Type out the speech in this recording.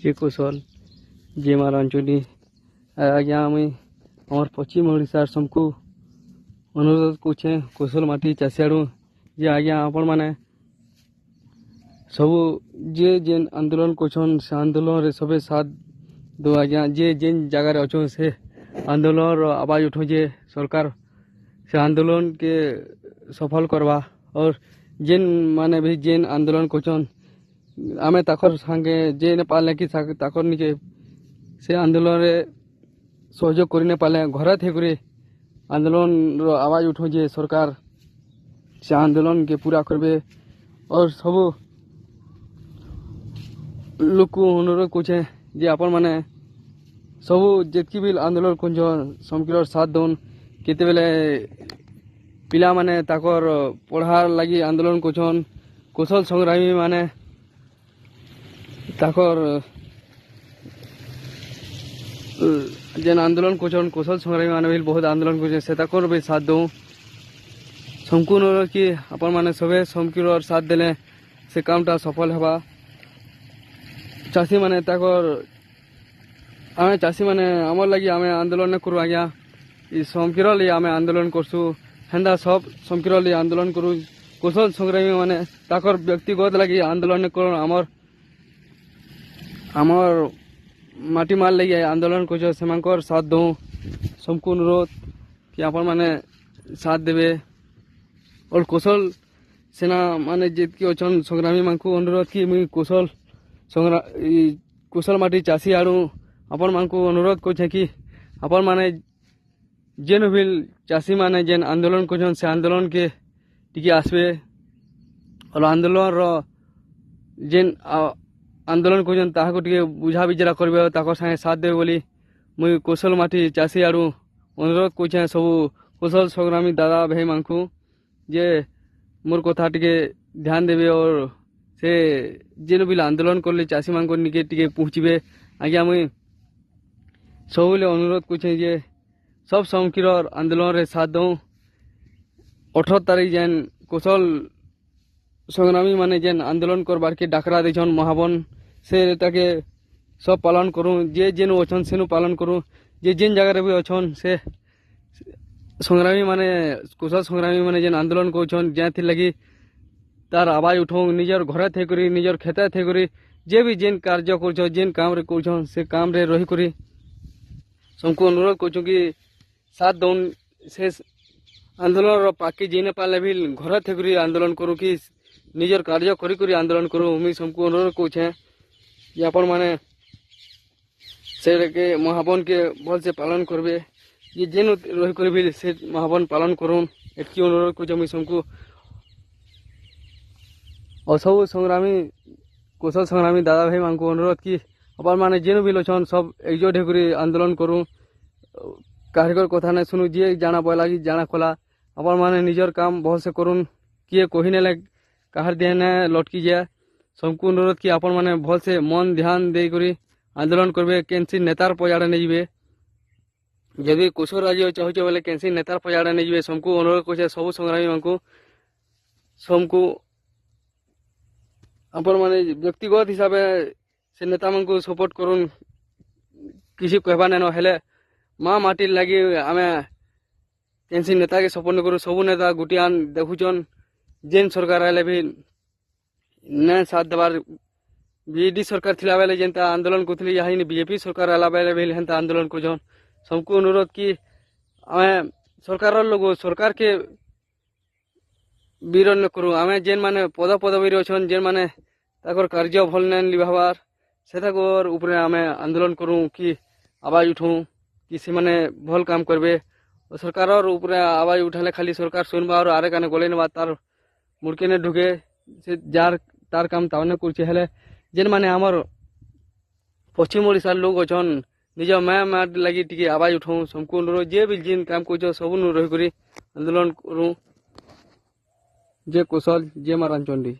जे कौशल जे मार अंचली आज्ञा मुई आमर पश्चिम ओडिशार सबको अनुरोध कौचे कौशल माटी चाषी आड़ू जे आज्ञा आपण मैंने सबू जे जेन आंदोलन करछन से आंदोलन रे सबे साथ दो आज्ञा जे जेन जगह अच्छो से आंदोलन रो आवाज उठो जे सरकार से आंदोलन के सफल करवा और जेन माने भी जेन आंदोलन करछन आमे ताकर संगे जे ने पाले कि ताकर निके से आंदोलन रे सहयोग करिने पाले घर थे करे आंदोलन रो आवाज उठो जे सरकार से आंदोलन के पूरा करबे और सब लोग को अनुरोध कौचे जे आपण माने सब जितकी भी आंदोलन कर समकीर साथ दौन केते बेले पिला माने ताकर पढ़ार लगी आंदोलन करछन कौशल संग्रामी माने ताकर जेन आंदोलन करछन कौशल संग्रामी माने भी बहुत आंदोलन करछन से ताकर भी साथ दो संपूर्ण कि आपण माने सबे समकीर साथ देले से कामटा सफल हवा चाषी माने ताकर आमे चाषी माने आमर लगी आमे आंदोलन न करू आज्ञा ई समकीर लिए आमे आंदोलन करसु हेंदा सब समकीर लिए आंदोलन करू कौशल संग्रामी माने ताकर व्यक्तिगत लगी आंदोलन न करू आमर माटी माल लगी आंदोलन कर सेमानकर साथ दो सबको अनुरोध कि आपण माने साथ देवे और कौशल सेना माने जितकी अच्छन संग्रामी मान को अनुरोध कि मुई कौशल कौशल माटी चाषी आड़ू आपण मान को अनुरोध कर कि आपण माने जेन भी चाषी माने जेन आंदोलन कर से आंदोलन के टिके आसबे और आंदोलन रो जेन आंदोलन कर टिके बुझा विचारा करबे ताकर संगे साथ देवे बोली मुई कौशल माटी चाषी आड़ू अनुरोध कर सब कौशल संग्रामी दादा भाई मान को जे मोर कथा टिके ध्यान देवे और से जेन भी आंदोलन करले चाषी मान को निके टिके पहुँचबे आज्ञा मुई सब अनुरोध कर जे सब समकीर आंदोलन रे साथ दो 18 तारीख जेन कौशल संग्रामी माने जेन आंदोलन करबार के डाकरा देछन महावन से ताके सब पालन करूँ जे जेन अच्छन सेनु पालन करूँ जे जेन जगह भी अच्छन से संग्रामी माने कौशल संग्रामी माने जेन आंदोलन करछन जे लगी तार आवाज उठाऊ निजर घर थे करी निजर खेत थे करी जे भी जेन कार्य कर जेन काम रे कर से काम रे रही करी सबको अनुरोध कर कि साथ दौन से आंदोलन पाके जीने पाले भी घर थे करी आंदोलन करूँ कि निजर कार्य करी आंदोलन करूँ मुझे सबको अनुरोध कौचे कि आपण माने से के महावन के भल से पालन करबे ये जेन रही कर भी से महावन पालन करूँ एटकी अनुरोध कर मुझे सबको और सब संग्रामी कौशल संग्रामी दादा भाई मान को अनुरोध कि अपन माने जेन भी लोचन सब एकजुट होकर आंदोलन करूँ कार्यकर कथा नहीं सुनू जी जाना पड़ा कि जाना कला अपन माने निजर काम बहुत से करूँ किए कहने लगे कहार देने लटकी जाए सबको अनुरोध कि अपन माने भल से मन ध्यान दे करी आंदोलन करबे कैंसी नेतार पजाड़े नहीं जीवे जब कौशल राज्य चाहे बोले कैंसी नेतार पजाड़े नहीं जीवे सबको अनुरोध कर सब संग्रामी मान को सबको अपन माने व्यक्तिगत हिसाब से नेता मान को सपोर्ट करूँ किसी कहबा नहीं हेले माँ माटी लगी आमे कैंसी नेता के सपोर्ट नहीं करूँ सब नेता गुटियान देखुचन जेन सरकार आए भी न साथ देवार बीजेडी सरकार थिला बेले जेनता आंदोलन करथली यही बीजेपी सरकार आला बेले भी हेंता आंदोलन करछन सबको अनुरोध कि आमे सरकार लोग सरकार के विरोध न करूँ आमे जेन माने पद पदवी अच्छन जेन माने ताकर कार्य भल न लिभाबार सेताकर ऊपर आमे आंदोलन करूँ कि आवाज उठाऊँ कि से माने भल काम करबे सरकार ऊपर आवाज उठाले खाली सरकार सुनबा और आरे काने गले नबा तार मुड़के ने ढुके से जार तार काम तावने करछे हेले जेन माने आमर पश्चिम ओडिशार लोग अच्छन निज माँ माट लगी टिके आवाज उठाऊँ सबको अनुरोध जे भी जेन काम कर सब रही आंदोलन करूँ जे कौशल जे मारांचंडी।